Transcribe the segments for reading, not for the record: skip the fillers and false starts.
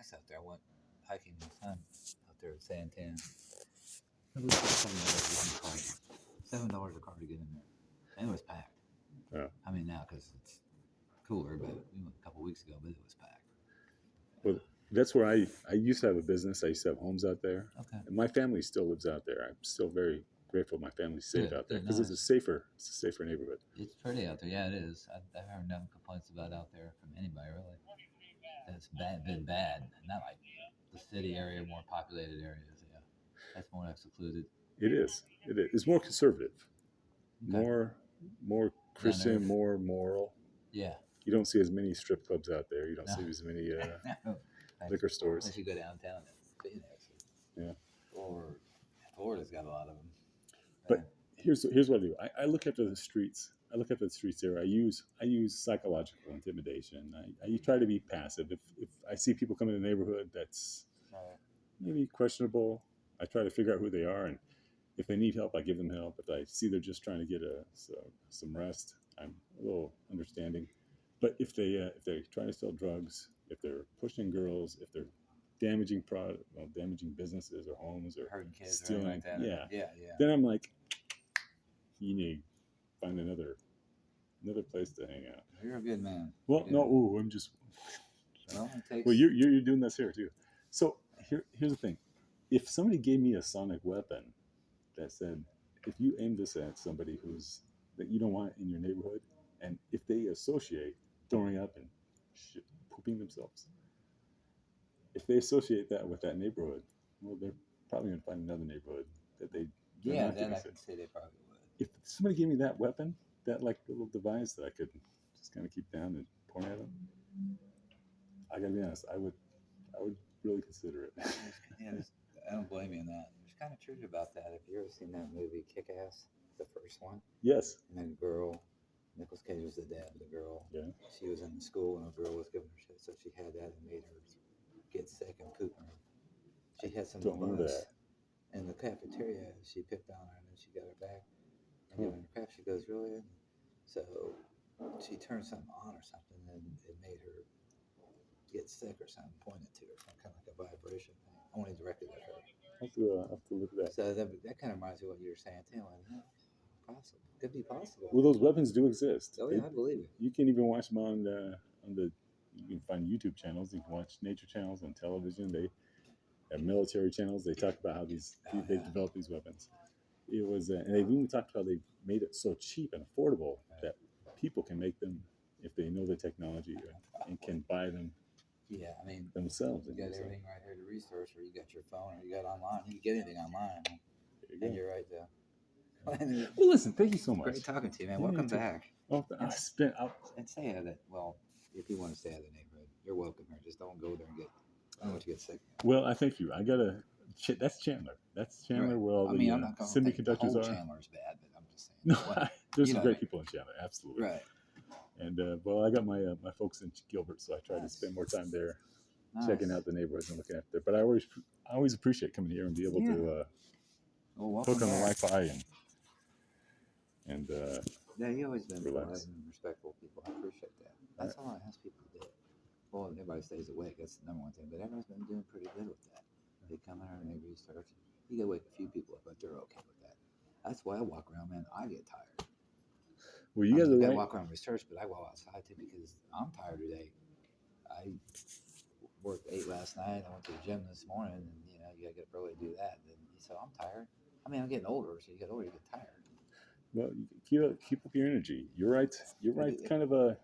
nice out there. I went hiking with my son out there at Santan. It was $7 a car to get in there, and it was packed. Yeah. I mean now because it's cooler, but we went a couple weeks ago, but it was packed. Well, that's where I used to have a business. I used to have homes out there. Okay. And my family still lives out there. I'm still very grateful my family's safe Good, out there good, because nice. it's a safer neighborhood. It's pretty out there. Yeah, it is. I've heard no complaints about out there from anybody really. That's been bad. Not like the city area, more populated areas. Yeah, that's more secluded. It is. It's more conservative, Okay. more Christian, more moral. Yeah. You don't see as many strip clubs out there. You don't see as many liquor stores. Unless you go downtown in Phoenix. Yeah. Or Florida's got a lot of them. But here's what I do. I look after the streets. I look after the streets there. I use psychological intimidation. I try to be passive. If I see people come in the neighborhood that's maybe questionable, I try to figure out who they are, and if they need help, I give them help. If I see they're just trying to get some rest, I'm a little understanding. But if they're trying to sell drugs, if they're pushing girls, if they're damaging damaging businesses or homes or hurting kids, stealing, or like that. Yeah. Then I'm like, you need to find another place to hang out. You're a good man. Well, I'm just. Well, it takes... Well, you're doing this here too. So here's the thing: if somebody gave me a sonic weapon that said, if you aim this at somebody that you don't want in your neighborhood, and if they associate throwing up and pooping themselves, if they associate that with that neighborhood, well, they're probably going to find another neighborhood that they. Yeah, then I can say they probably would. If somebody gave me that weapon, that like little device that I could just kind of keep down and point at them, I gotta be honest, I would really consider it. Yeah, I don't blame you on that. There's kind of truth about that. Have you ever seen that movie Kick-Ass, the first one? Yes. And that girl, Nicolas Cage was the dad of the girl. Yeah. She was in school and a girl was giving her shit, so she had that and made her get sick and poop her. She had some buzz in the cafeteria. She picked on her and then she got her back and giving her crap. She goes, really? So she turned something on or something and it made her get sick or something, pointed to her, kind of like a vibration thing. Only directed at her. I'll have to look at that. So that kind of reminds me of what you were saying too. Possible. Could be possible. Well, those weapons do exist. Oh yeah, I believe it. You can even watch them on the. You can find YouTube channels. You can watch nature channels on television. They have military channels. They talk about how they developed these weapons. It was, and they've even talked about they made it so cheap and affordable that people can make them if they know the technology and can buy them. Yeah, I mean themselves. You got everything right here to research, or you got your phone, or you got online. You can get anything online. And you're right there. Well, listen, thank you so much. Great talking to you, man. Welcome back. Oh, and stay out of it. Well, if you want to stay out of the neighborhood, you're welcome here. Just don't go there and I don't want you to get sick. Well, I thank you. That's Chandler. That's Chandler. Right. Where all the I'm not going to think the whole are. Chandler's bad, but I'm just saying. No, there's some great people in Chandler. Absolutely. Right. And I got my folks in Gilbert, so I try to spend more time there, checking out the neighborhoods and looking after. But I always appreciate coming here and be able to hook on the Wi-Fi and yeah, you always been relax. polite and respectful people. I appreciate that. That's all I ask people to do. Well, everybody stays awake. That's the number one thing. But everyone's been doing pretty good with that. They come in and they research. You gotta wake a few people up, but they're okay with that. That's why I walk around, man. I get tired. Well, you guys are right. I walk around and research, but I go outside too because I'm tired today. I worked 8 last night. I went to the gym this morning, and you gotta get up early to do that. And so I'm tired. I mean, I'm getting older, so you get older, you get tired. Well, keep up your energy. You're right. You're right.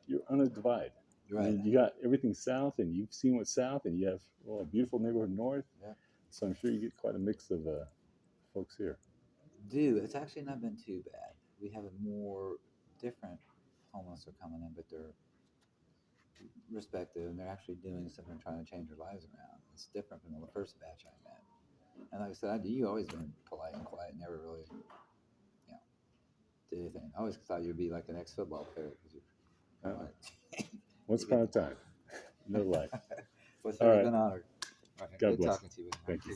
You're on a divide. You're right. I mean, you got everything south, and you've seen what's south, and you have a beautiful neighborhood north. Yeah. So I'm sure you get quite a mix of folks here. It's actually not been too bad. We have a more different homeless are coming in, but they're respective, and they're actually doing something, trying to change their lives around. It's different from the first batch I met. And like I said, you always been polite and quiet, never really, did anything. I always thought you'd be like an ex-football player. Once upon a time. No life. Well, it's been honored. God bless. Talking to you. Thank you.